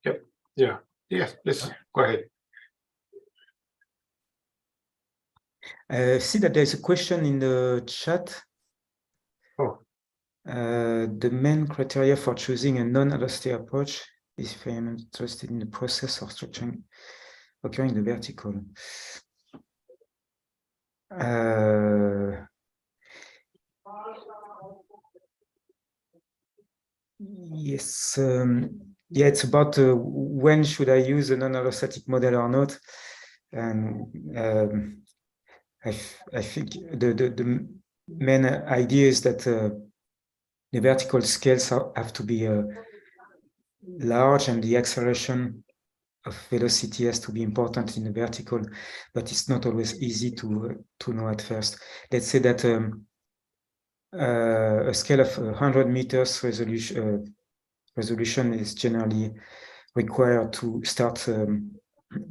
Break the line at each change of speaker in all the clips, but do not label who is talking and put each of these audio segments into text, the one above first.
Yep. Yeah. Yes. Please go ahead.
I see that there's a question in the chat.
Oh.
The main criteria for choosing a non-adversarial approach is if I am interested in the process of structuring occurring in the vertical. Yes, yeah, it's about when should I use a non-allostatic model or not, and I think the main idea is that the vertical scales have to be large, and the acceleration of velocity has to be important in the vertical, but it's not always easy to know at first. Let's say that a scale of 100 meters resolution is generally required to start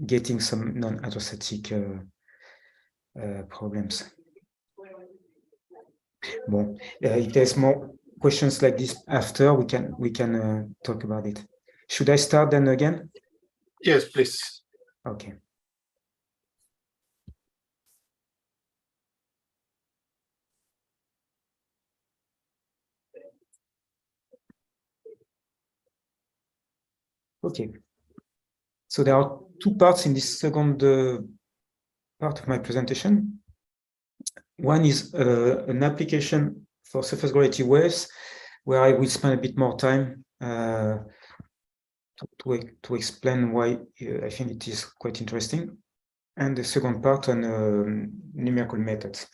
getting some non-adversarial problems. Bon, if there's more questions like this after, we can talk about it. Should I start then again?
Yes, please.
Okay. Okay. So there are two parts in this second part of my presentation. One is an application for surface gravity waves, where I will spend a bit more time to explain why I think it is quite interesting. And the second part on numerical methods.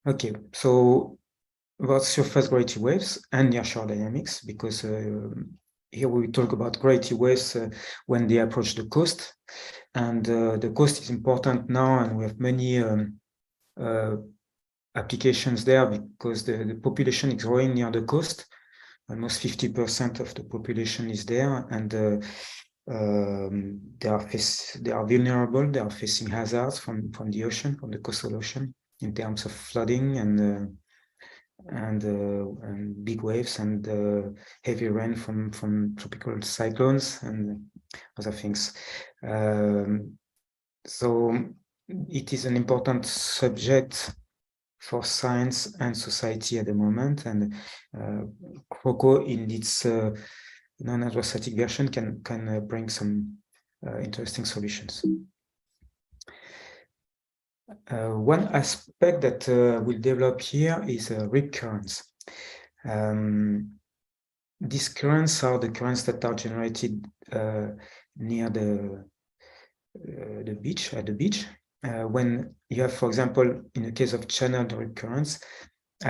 Okay, so about surface gravity waves and nearshore dynamics, because here we talk about gravity waves when they approach the coast, and the coast is important now, and we have many applications there because the population is growing near the coast. Almost 50% of the population is there, and they are vulnerable. They are facing hazards from the ocean, from the coastal ocean, in terms of flooding and big waves and heavy rain from tropical cyclones and other things. So it is an important subject for science and society at the moment, and CROCO in its non-adversatic version can bring some interesting solutions. One aspect that we'll develop here is rip currents. These currents are the currents that are generated near the beach, at the beach. When you have, for example, in the case of channeled rip currents, you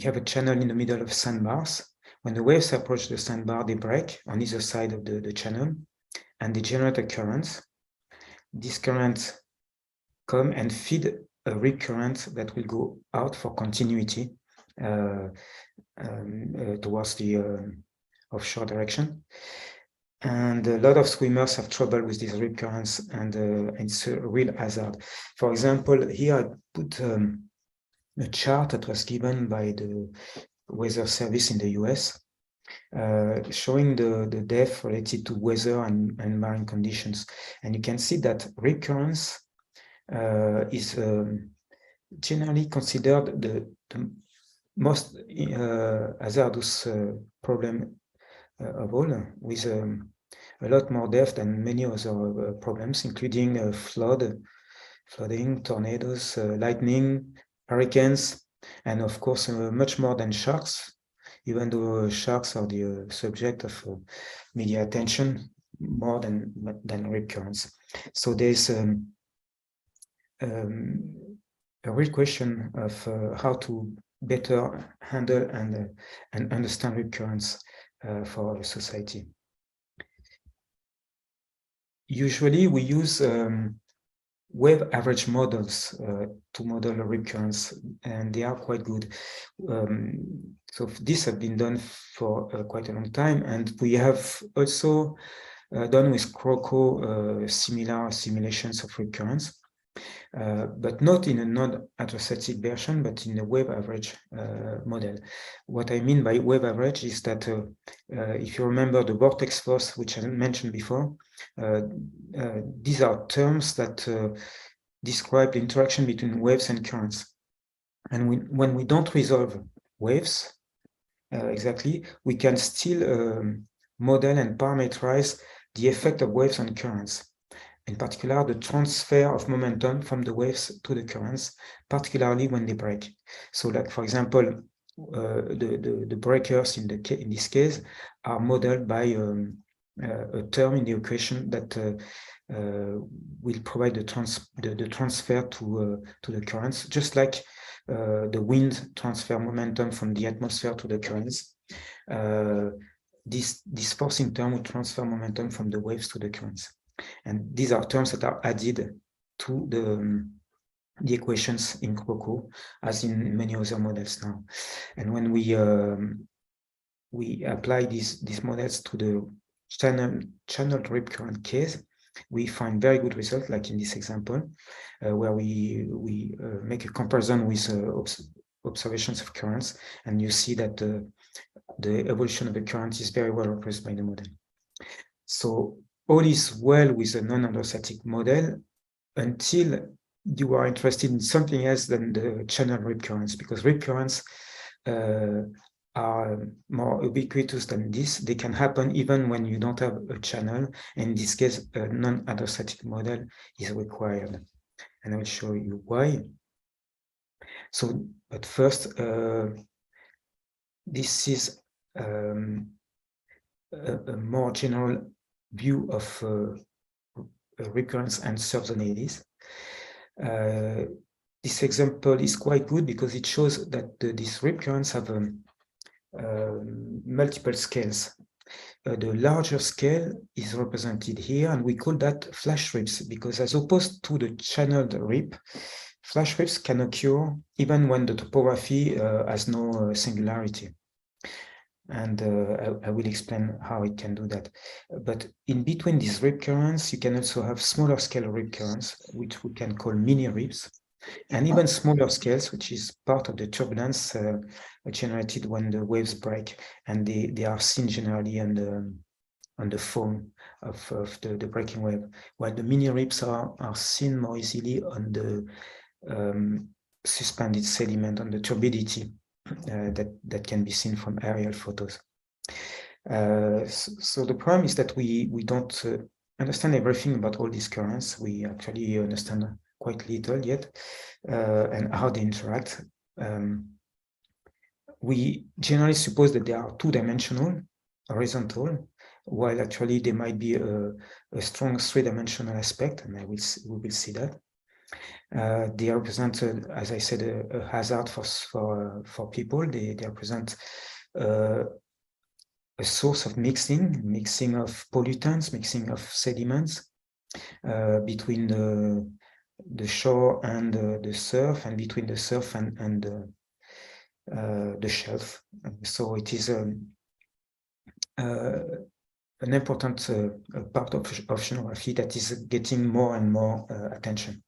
have a channel in the middle of sandbars. When the waves approach the sandbar, they break on either side of the channel, and they generate a current. These currents come and feed a rip current that will go out for continuity towards the offshore direction. And a lot of swimmers have trouble with these rip currents, and it's a real hazard. For example, here I put a chart that was given by the Weather Service in the US, showing the death related to weather and marine conditions. And you can see that rip currents is generally considered the most hazardous problem of all, with a lot more death than many other problems, including flooding, tornadoes, lightning, hurricanes, and of course much more than sharks, even though sharks are the subject of media attention more than rip currents. So there's a real question of how to better handle and understand rip currents for society. Usually we use wave average models to model rip currents, and they are quite good. So this has been done for quite a long time, and we have also done with CROCO similar simulations of rip currents. but not in a non-adversarial version, but in a wave average model. What I mean by wave average is that if you remember the vortex force, which I mentioned before, these are terms that describe the interaction between waves and currents. And when we don't resolve waves exactly, we can still model and parameterize the effect of waves on currents. In particular, the transfer of momentum from the waves to the currents, particularly when they break. So, like for example, the breakers in this case are modeled by a term in the equation that will provide the transfer to the currents, just like the wind transfer momentum from the atmosphere to the currents. This forcing term will transfer momentum from the waves to the currents. And these are terms that are added to the equations in CROCO, as in many other models now. And when we apply these models to the channeled rip current case, we find very good results, like in this example, where we make a comparison with observations of currents, and you see that the evolution of the current is very well represented by the model. So all is well with a non-adversarial model until you are interested in something else than the channel rip currents, because rip currents are more ubiquitous than this. They can happen even when you don't have a channel. In this case, a non-adversarial model is required. And I will show you why. So, but first, this is a more general view of recurrence and subzonalities. This example is quite good because it shows that these recurrents have multiple scales. The larger scale is represented here, and we call that flash rips, because as opposed to the channeled rip, flash rips can occur even when the topography has no singularity. And I will explain how it can do that. But in between these rip currents, you can also have smaller scale rip currents, which we can call mini rips, and even smaller scales, which is part of the turbulence generated when the waves break, and they are seen generally on the foam of the breaking wave, while the mini rips are seen more easily on the suspended sediment, on the turbidity that can be seen from aerial photos. So the problem is that we don't understand everything about all these currents. We actually understand quite little yet, and how they interact. We generally suppose that they are two-dimensional, horizontal, while actually there might be a strong three-dimensional aspect, and we will see that. They represent, as I said, a hazard for people. They represent a source of mixing of pollutants, mixing of sediments between the shore and the surf, and between the surf and the shelf. So it is an important part of oceanography that is getting more and more attention.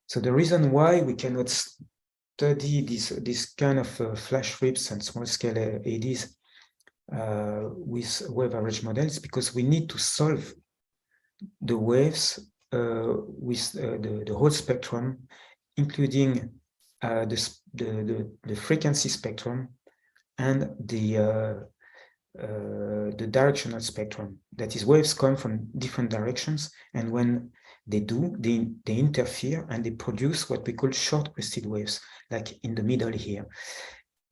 So the reason why we cannot study this kind of flash rips and small scale ADs with wave average models, because we need to solve the waves with the whole spectrum, including the frequency spectrum and the directional spectrum. That is, waves come from different directions, and when they interfere and they produce what we call short-crested waves, like in the middle here.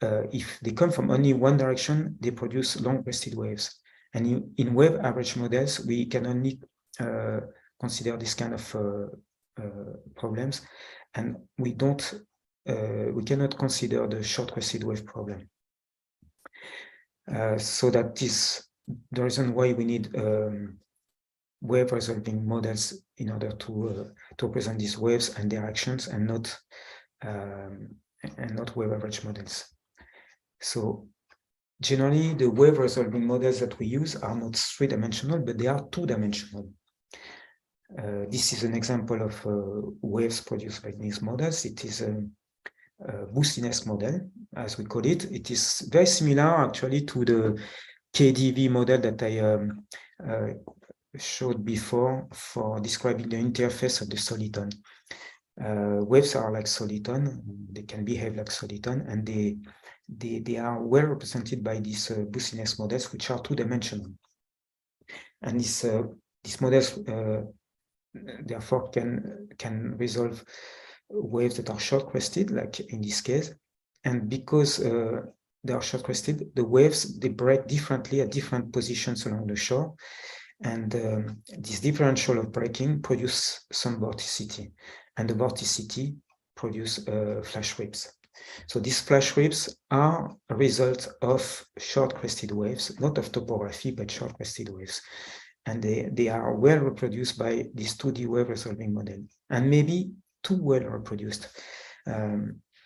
If they come from only one direction, they produce long-crested waves. And in wave average models, we can only consider this kind of problems, and we cannot consider the short-crested wave problem. So that is the reason why we need wave resolving models in order to represent these waves and their actions, and not wave average models. So generally, the wave resolving models that we use are not three-dimensional, but they are two-dimensional. This is an example of waves produced by these models. It is a boostiness model, as we call it. It is very similar actually to the KDV model that I showed before for describing the interface of the soliton. Waves are like soliton, they can behave like soliton, and they are well represented by these boostiness models, which are two-dimensional. And these models therefore can resolve waves that are short-crested, like in this case. And because they are short-crested, the waves, they break differently at different positions along the shore. And this differential of breaking produce some vorticity. And the vorticity produce flash rips. So these flash rips are a result of short-crested waves, not of topography, but short-crested waves. And they are well reproduced by this 2D wave resolving model, and maybe too well reproduced.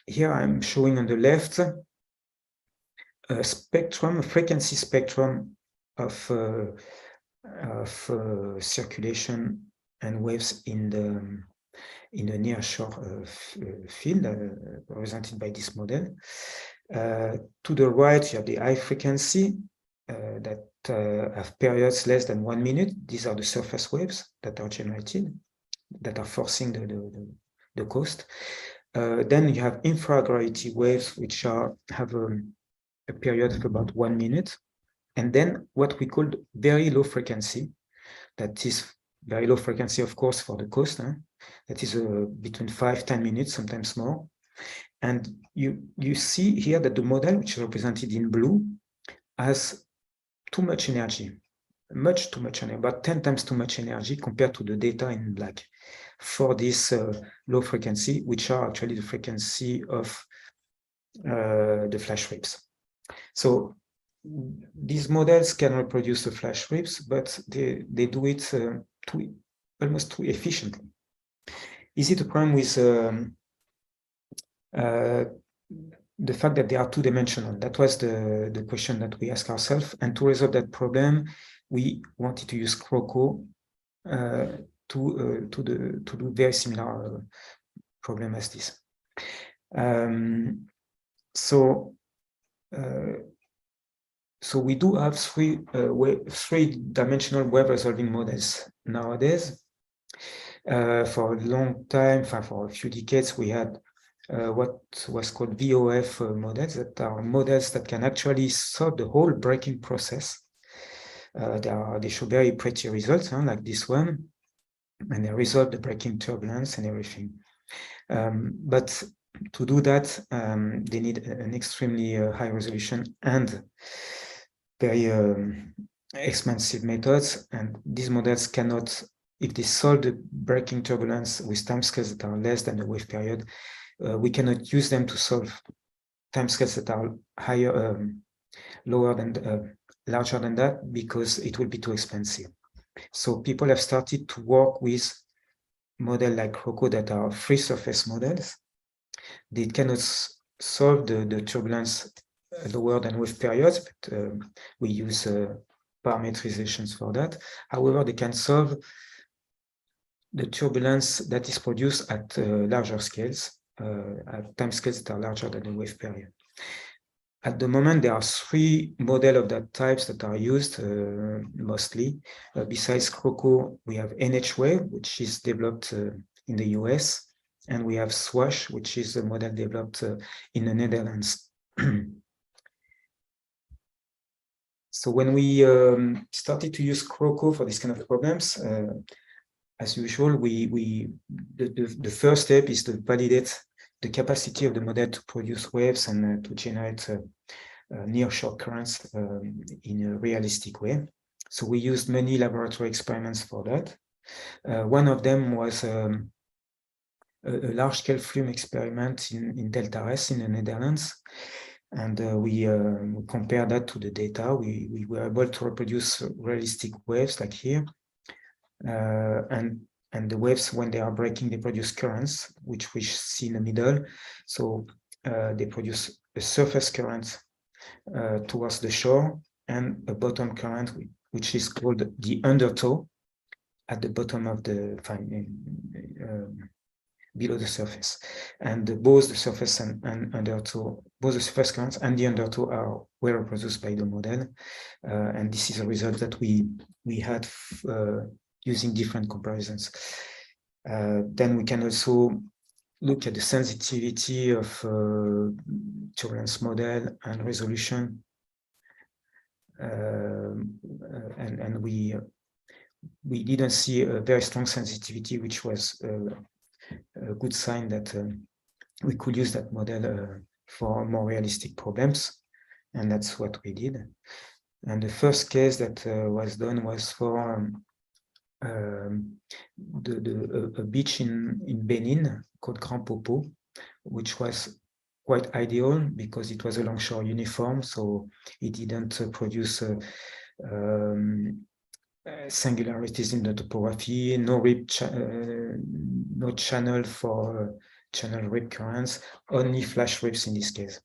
Here I'm showing on the left a spectrum, a frequency spectrum of circulation and waves in the nearshore field represented by this model. To the right, you have the high frequency that have periods less than 1 minute. These are the surface waves that are generated, that are forcing the coast. Then you have infragravity waves, which have a period of about 1 minute. And then what we call very low frequency, that is very low frequency, of course, for the coast. That is between 5-10 minutes, sometimes more. And you see here that the model, which is represented in blue, has too much energy, much too much energy, about 10 times too much energy compared to the data in black for this low frequency, which are actually the frequency of the flash rips. So these models can reproduce the flash rips, but they do it almost too efficiently. Is it a problem with the fact that they are two-dimensional? That was the question that we asked ourselves. And to resolve that problem, we wanted to use CROCO to do very similar problem as this. So we do have three-dimensional wave resolving models nowadays. For a long time, for a few decades, we had what was called VOF models, that are models that can actually solve the whole breaking process. They show very pretty results, like this one, and they resolve the breaking turbulence and everything. But to do that, they need an extremely high resolution and very expensive methods. And these models cannot, if they solve the breaking turbulence with timescales that are less than the wave period, we cannot use them to solve timescales that are higher, lower than, larger than that, because it will be too expensive. So people have started to work with models like CROCO that are free surface models. They cannot solve the turbulence lower than wave periods, but we use parametrizations for that. However, they can solve the turbulence that is produced at larger scales, at time scales that are larger than the wave period. At the moment, there are three models of that types that are used mostly. Besides CROCO, we have NH-Wave, which is developed in the US, and we have SWASH, which is a model developed in the Netherlands. So when we started to use CROCO for these kind of problems, as usual, the first step is to validate the capacity of the model to produce waves and to generate near-shore currents in a realistic way. So we used many laboratory experiments for that. One of them was a large-scale flume experiment in Delta S in the Netherlands. And we compared that to the data. We were able to reproduce realistic waves like here. And the waves, when they are breaking, they produce currents, which we see in the middle. So they produce a surface current towards the shore and a bottom current, which is called the undertow. at the bottom of the below the surface, and both the surface and undertow, both the surface currents and the undertow are well reproduced by the model, and this is a result that we had using different comparisons. Then we can also look at the sensitivity of turbulence model and resolution, and we didn't see a very strong sensitivity, which was a good sign that we could use that model for more realistic problems, and that's what we did. And the first case that was done was for a beach in Benin called Grand Popo, which was quite ideal because it was a longshore uniform, so it didn't produce singularities in the topography, no rip, no channel for channel rip currents, only flash rips in this case.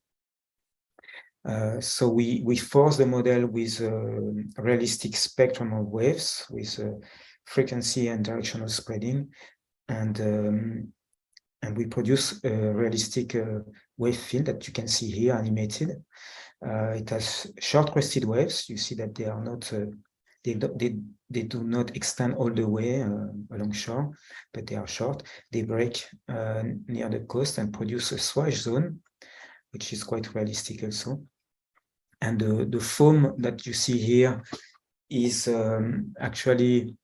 So we forced the model with a realistic spectrum of waves with frequency and directional spreading, and we produce a realistic wave field that you can see here animated. It has short crested waves. You see that they are not they do not extend all the way along shore, but they are short. They break near the coast and produce a swash zone, which is quite realistic also. And the foam that you see here is actually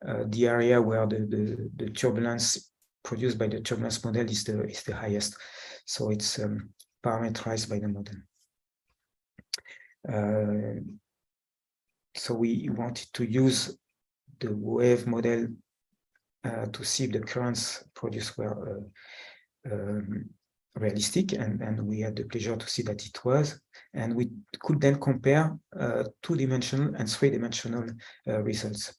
the area where the turbulence produced by the turbulence model is the highest. So it's parameterized by the model. So we wanted to use the wave model to see if the currents produced were realistic, and we had the pleasure to see that it was. And we could then compare two-dimensional and three-dimensional results.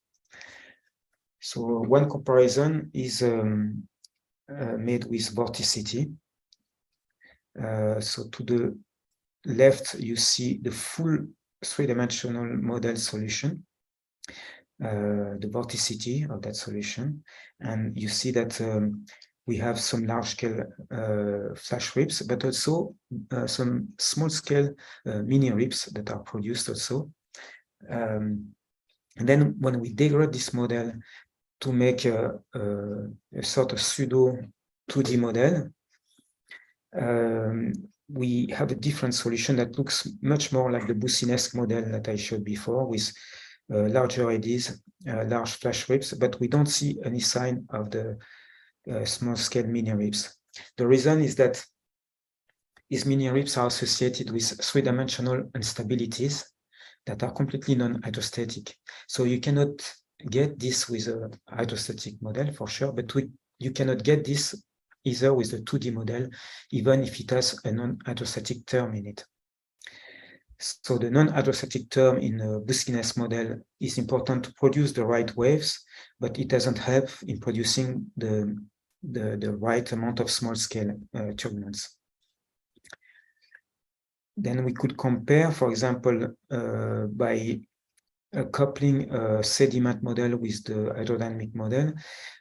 So one comparison is made with vorticity. So to the left, you see the full three-dimensional model solution, the vorticity of that solution, and you see that we have some large-scale flash rips, but also some small-scale mini rips that are produced also. And then when we degrade this model to make a sort of pseudo 2D model, we have a different solution that looks much more like the Boussinesque model that I showed before, with larger eddies, large flash rips, but we don't see any sign of the small-scale mini rips. The reason is that these mini rips are associated with three-dimensional instabilities that are completely non-hydrostatic. So you cannot get this with a hydrostatic model for sure, but you cannot get this either with the 2D model, even if it has a non-hydrostatic term in it. So the non-hydrostatic term in a Boussinesque model is important to produce the right waves, but it doesn't help in producing the right amount of small-scale turbulence. Then we could compare, for example, by coupling a sediment model with the hydrodynamic model,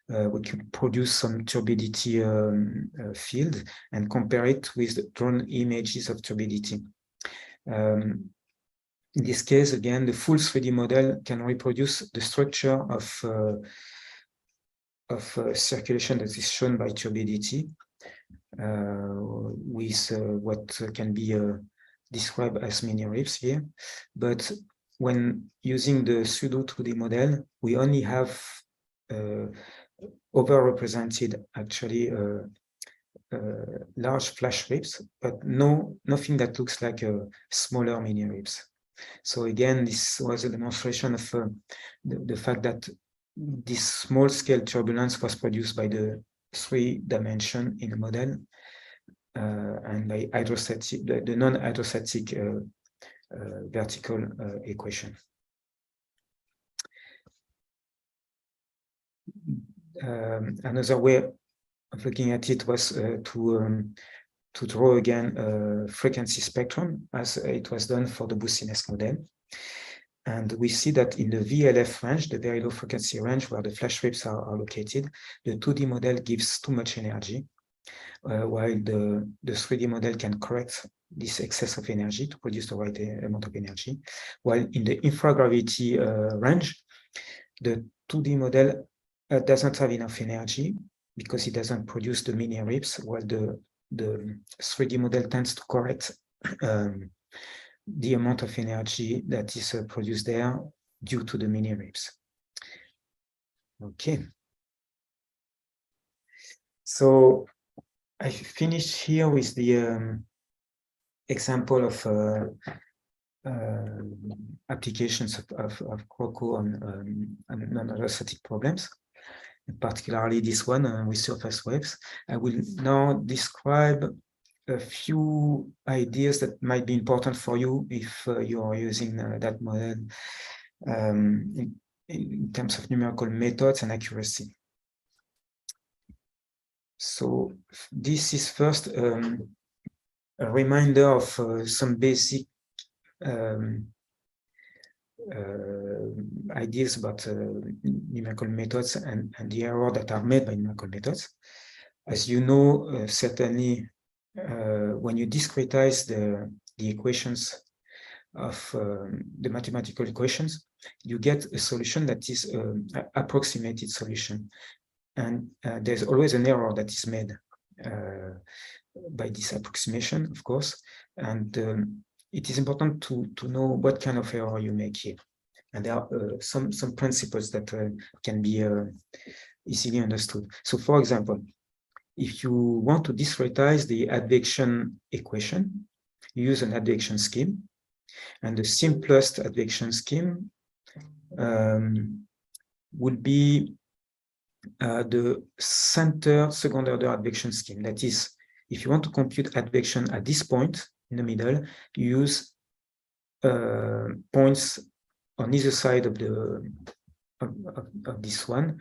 we could produce some turbidity field and compare it with drawn images of turbidity. In this case, again, the full 3D model can reproduce the structure of circulation that is shown by turbidity with what can be described as mini rips here. But when using the pseudo 2D model, we only have overrepresented actually large flash rips, but nothing that looks like a smaller mini rips. So again, this was a demonstration of the fact that this small-scale turbulence was produced by the 3 dimension in the model and by hydrostatic, the non-hydrostatic vertical equation. Another way of looking at it was to draw again a frequency spectrum, as it was done for the Boussinesque model. And we see that in the VLF range, the very low frequency range where the flash waves are located, the 2D model gives too much energy, while the 3D model can correct this excess of energy to produce the right amount of energy. While in the infragravity range, the 2D model doesn't have enough energy because it doesn't produce the mini rips, while the 3D model tends to correct the amount of energy that is produced there due to the mini rips. Okay. So I finished here with the example of applications of CROCO on non-aerostatic problems, particularly this one with surface waves. I will now describe a few ideas that might be important for you if you are using that model in terms of numerical methods and accuracy. So this is first a reminder of some basic ideas about numerical methods and the error that are made by numerical methods. As you know, certainly when you discretize the equations of the mathematical equations, you get a solution that is an approximated solution. And there's always an error that is made by this approximation, of course. And it is important to know what kind of error you make here. And there are some principles that can be easily understood. So for example, if you want to discretize the advection equation, you use an advection scheme. And the simplest advection scheme would be the center second order advection scheme. That is, if you want to compute advection at this point in the middle, you use points on either side of this one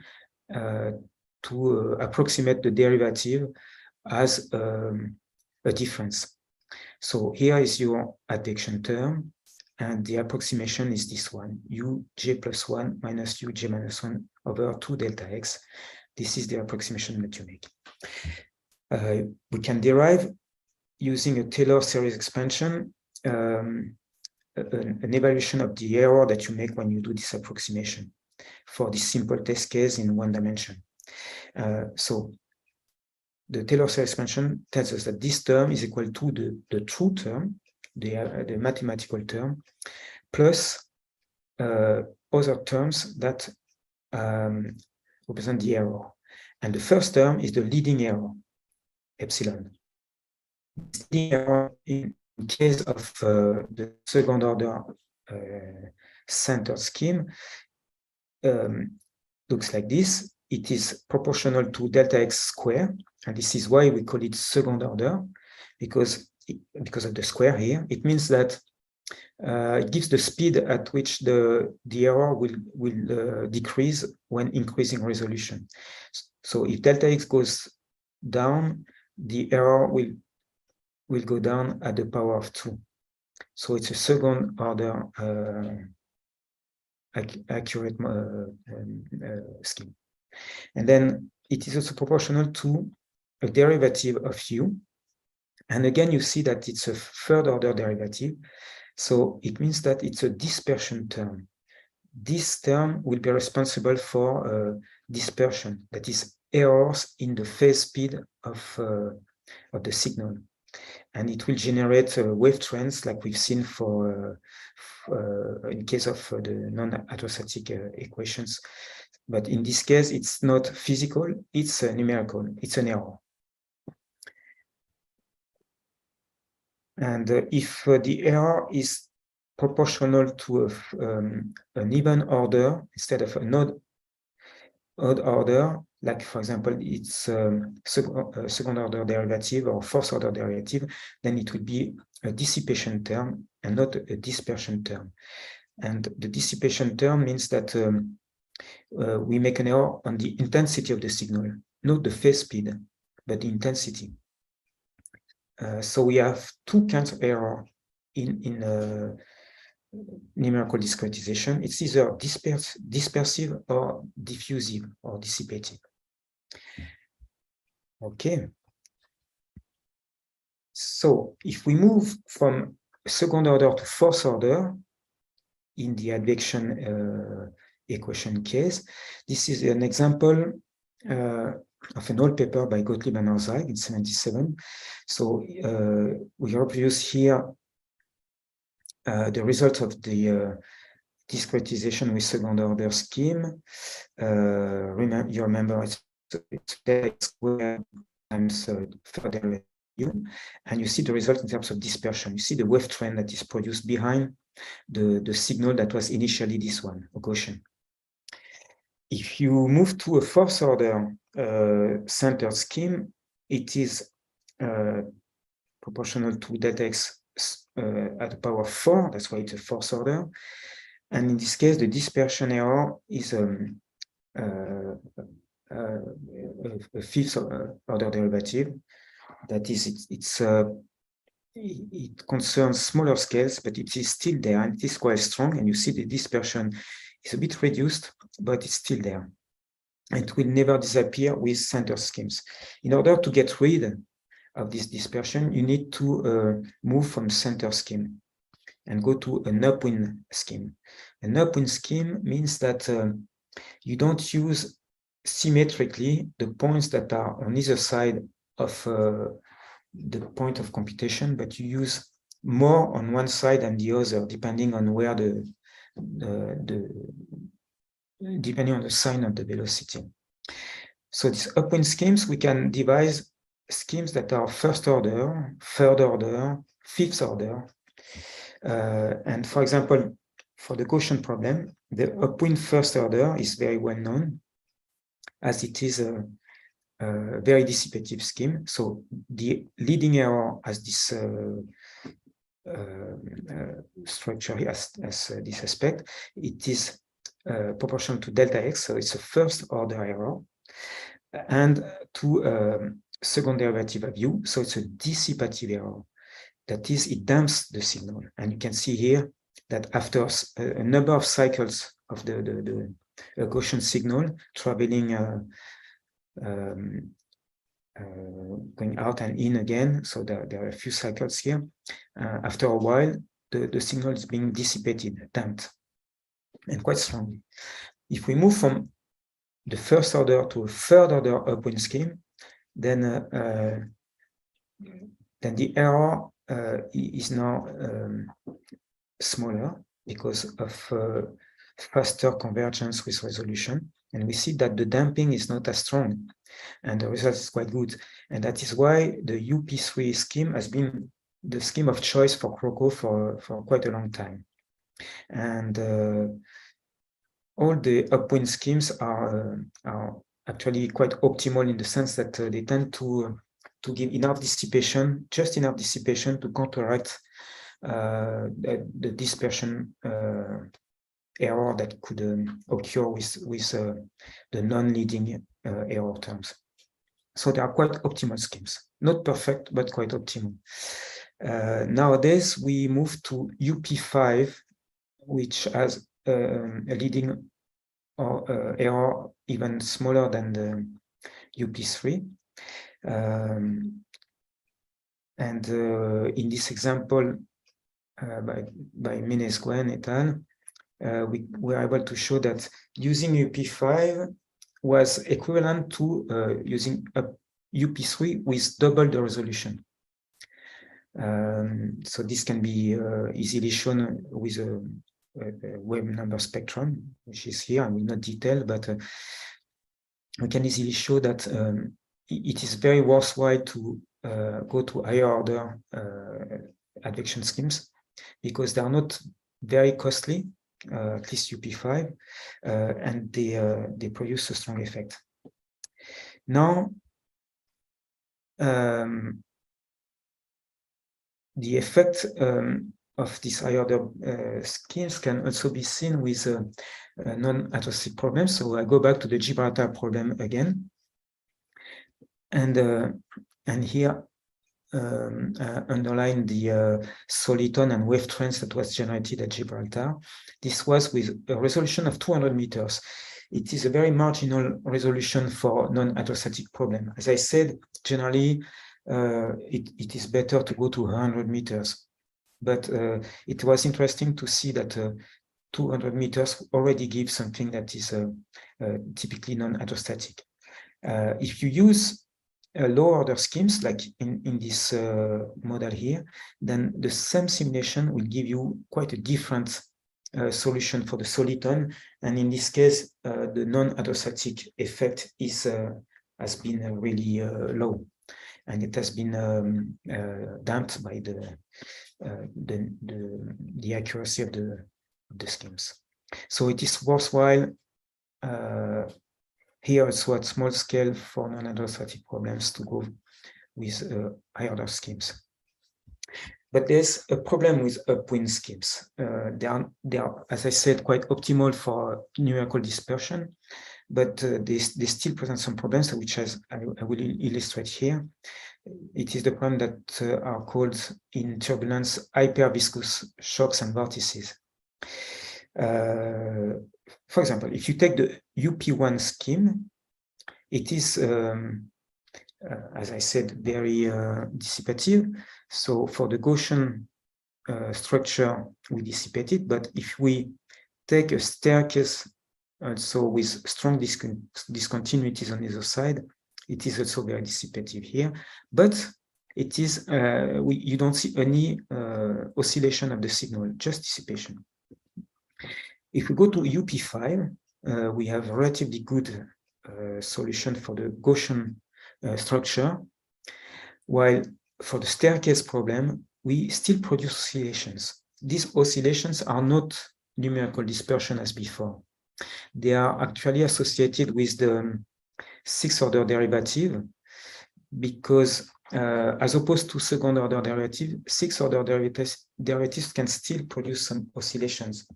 to approximate the derivative as a difference. So here is your advection term, and the approximation is this one, uj plus 1 minus uj minus 1 over 2 delta x. This is the approximation that you make. We can derive, using a Taylor series expansion, an evaluation of the error that you make when you do this approximation for this simple test case in one dimension. So the Taylor series expansion tells us that this term is equal to the true term, the mathematical term, plus other terms that represent the error. And the first term is the leading error, epsilon. The error in case of the second order centered scheme looks like this. It is proportional to delta x squared, and this is why we call it second order, because of the square here. It means that it gives the speed at which the error will decrease when increasing resolution. So if delta x goes down, the error will go down at the power of 2. So it's a second order accurate scheme. And then it is also proportional to a derivative of u. And again, you see that it's a third order derivative. So it means that it's a dispersion term. This term will be responsible for dispersion, that is errors in the phase speed of the signal. And it will generate wave trends like we've seen for in case of the non-aerostatic equations. But in this case, it's not physical, it's numerical, it's an error. And if the error is proportional to an even order instead of an odd order, like for example, it's second order derivative or fourth order derivative, then it would be a dissipation term and not a dispersion term. And the dissipation term means that we make an error on the intensity of the signal, not the phase speed, but the intensity. So we have two kinds of error in numerical discretization. It's either dispersive or diffusive or dissipative. Okay. So if we move from second order to fourth order in the advection equation case, this is an example of an old paper by Gottlieb and Orzag in 1977. So we reproduce here the result of the discretization with second order scheme. You remember it's square times third derivative, and you see the result in terms of dispersion. You see the wave trend that is produced behind the signal that was initially this one, a Gaussian. If you move to a fourth order centered scheme, it is proportional to delta x at the power 4. That's why it's a fourth order. And in this case, the dispersion error is a fifth order derivative. That is, it concerns smaller scales, but it is still there, and it is quite strong. And you see the dispersion is a bit reduced, but it's still there. It will never disappear with center schemes. In order to get rid of this dispersion, you need to move from center scheme and go to an upwind scheme. An upwind scheme means that you don't use symmetrically the points that are on either side of the point of computation, but you use more on one side than the other, depending on where depending on the sign of the velocity. So these upwind schemes, we can devise schemes that are first order, third order, fifth order. And for example, for the Gaussian problem, the upwind first order is very well known, as it is a very dissipative scheme. So the leading error has this structure here as this aspect. It is proportional to delta x, so it's a first order error, and to second derivative of u, so it's a dissipative error. That is, it damps the signal. And you can see here that after a number of cycles of the Gaussian signal traveling going out and in again, so there are a few cycles here. After a while, the signal is being dissipated, damped, and quite strongly. If we move from the first order to a third order upwind scheme, then the error is now smaller because of faster convergence with resolution. And we see that the damping is not as strong, and the result is quite good. And that is why the UP3 scheme has been the scheme of choice for CROCO for quite a long time. And all the upwind schemes are actually quite optimal in the sense that they tend to give enough dissipation, just enough dissipation to counteract the dispersion error that could occur with the non-leading error terms. So they are quite optimal schemes, not perfect, but quite optimal. Nowadays, we move to UP5, which has a leading error even smaller than the UP3. And in this example by Menes-Gwen et al., we were able to show that using UP5 was equivalent to using a UP3 with double the resolution. So this can be easily shown with a wave number spectrum, which is here. I will not detail, but we can easily show that it is very worthwhile to go to higher order advection schemes, because they are not very costly, at least UP5, and they produce a strong effect. Now, the effect of these higher order schemes can also be seen with non-Nonatocy problems. So I go back to the Gibraltar problem again, and here underline the soliton and wave trends that was generated at Gibraltar. This was with a resolution of 200 meters. It is a very marginal resolution for non-hydrostatic problem. As I said, generally, it is better to go to 100 meters. But it was interesting to see that 200 meters already gives something that is typically non-hydrostatic. If you use lower order schemes, like in this model here, then the same simulation will give you quite a different solution for the soliton. And in this case, the non-hydrostatic effect has been really low. And it has been damped by the accuracy of the schemes. So it is worthwhile here also at small scale for non-hydrostatic problems to go with higher order schemes. But there's a problem with upwind schemes. They are, as I said, quite optimal for numerical dispersion, but they still present some problems, which I will illustrate here. It is the problem that are called in turbulence hyperviscous shocks and vortices. For example, if you take the UP1 scheme, it is, as I said, very dissipative. So for the Gaussian structure, we dissipate it. But if we take a staircase also with strong discontinuities on either side, it is also very dissipative here. But it is you don't see any oscillation of the signal, just dissipation. If we go to UP5, we have a relatively good solution for the Gaussian structure, while for the staircase problem, we still produce oscillations. These oscillations are not numerical dispersion as before. They are actually associated with the sixth order derivative, because as opposed to second order derivative, sixth order derivatives can still produce some oscillations.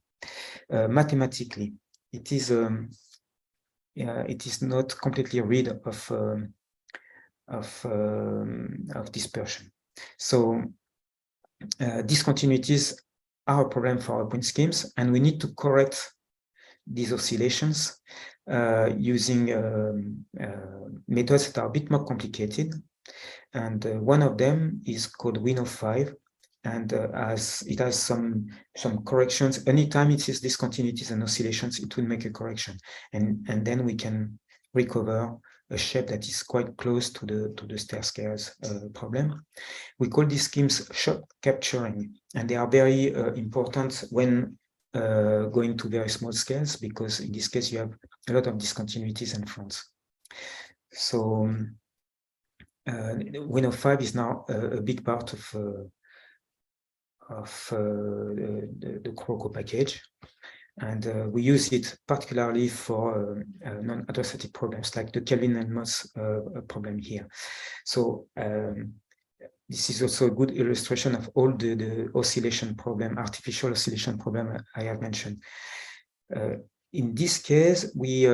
Mathematically, it is not completely rid of dispersion. So discontinuities are a problem for upwind schemes, and we need to correct these oscillations using methods that are a bit more complicated. And one of them is called WINO5, and as it has some corrections. Anytime it is discontinuities and oscillations, it will make a correction, and then we can recover a shape that is quite close to the staircase problem. We call these schemes shock capturing, and they are very important when going to very small scales, because in this case you have a lot of discontinuities and fronts. So WINO5 is now a big part of the CROCO package, and we use it particularly for non-hydrostatic problems like the Kelvin-Helmholtz problem here. So this is also a good illustration of all the oscillation problem, artificial oscillation problem I have mentioned. In this case, we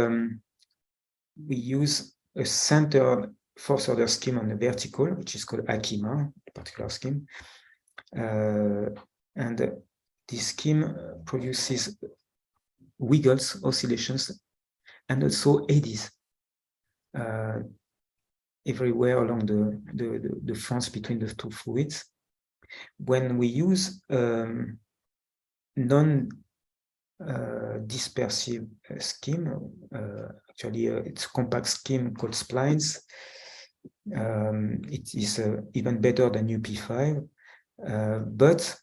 use a centered fourth order scheme on the vertical, which is called Akima, a particular scheme. And this scheme produces wiggles, oscillations, and also eddies everywhere along the fronts between the two fluids. When we use non-dispersive scheme, actually it's a compact scheme called splines, it is even better than UP5, but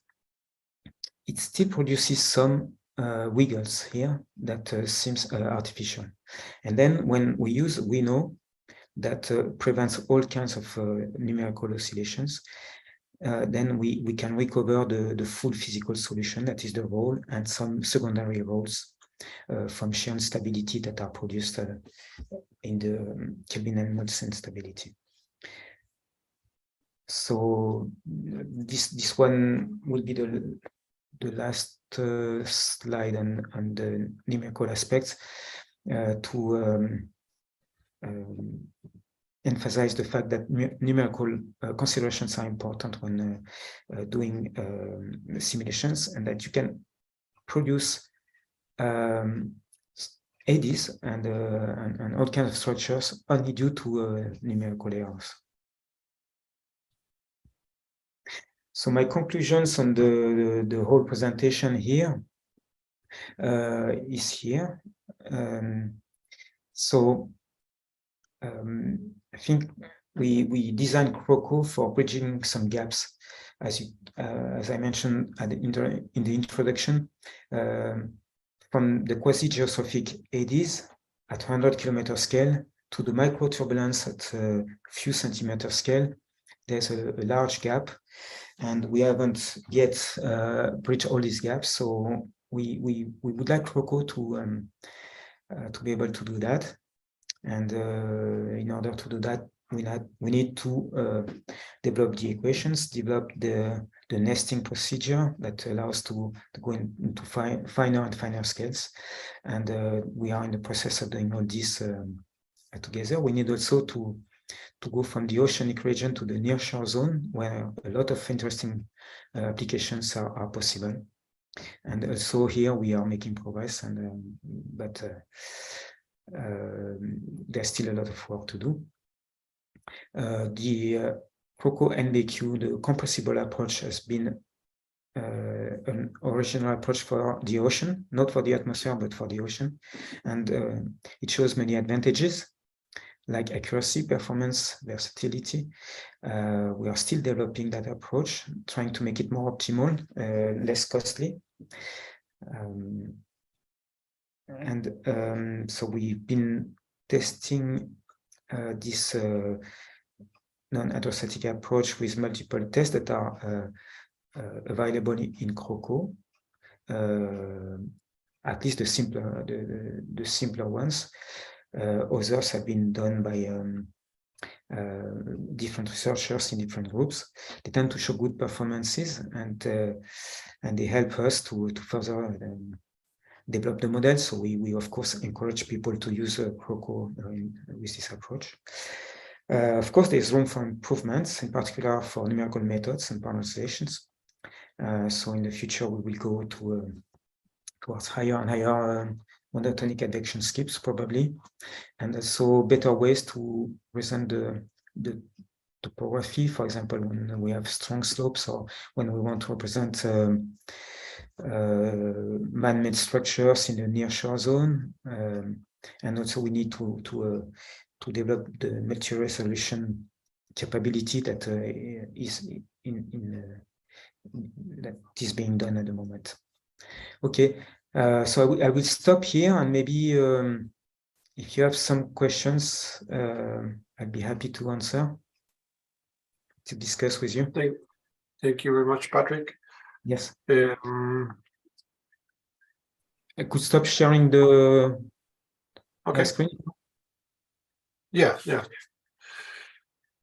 it still produces some wiggles here that seems artificial. And then when we use WINO, that prevents all kinds of numerical oscillations, then we can recover the full physical solution, that is the roll, and some secondary rolls from shear instability that are produced in the Kelvin-Helmholtz instability. So this one will be the last slide on the numerical aspects to emphasize the fact that numerical considerations are important when doing simulations, and that you can produce ADs and all kinds of structures only due to numerical errors. So my conclusions on the whole presentation here is here. I think we designed CROCO for bridging some gaps, as I mentioned in the introduction, from the quasi-geostrophic ADs at 100-kilometer scale to the micro turbulence at a few centimeter scale. There's a large gap, and we haven't yet bridged all these gaps. So we would like CROCO to be able to do that. And in order to do that, we need to develop the equations, develop the nesting procedure that allows to go into finer and finer scales. And we are in the process of doing all this together. We need also to go from the oceanic region to the nearshore zone, where a lot of interesting applications are possible. And also here we are making progress, but there's still a lot of work to do. The CROCO NBQ, the compressible approach, has been an original approach for the ocean, not for the atmosphere, but for the ocean. And it shows many advantages, like accuracy, performance, versatility. We are still developing that approach, trying to make it more optimal, less costly. So we've been testing this non-adversatic approach with multiple tests that are available in CROCO, at least the simpler ones. Others have been done by different researchers in different groups. They tend to show good performances, and they help us to further develop the model. So we of course encourage people to use CROCO with this approach. Of course, there's room for improvements, in particular for numerical methods and parameterizations. So in the future, we will go towards higher and higher monotonic advection skips, probably, and also better ways to present the topography. For example, when we have strong slopes, or when we want to represent man-made structures in the nearshore zone, and also we need to develop the multi-resolution capability that that is being done at the moment. Okay, so I will stop here, and maybe if you have some questions, I'd be happy to answer, to discuss with you.
Thank you very much, Patrick.
Yes. I could stop sharing the
okay.
screen.
Yeah.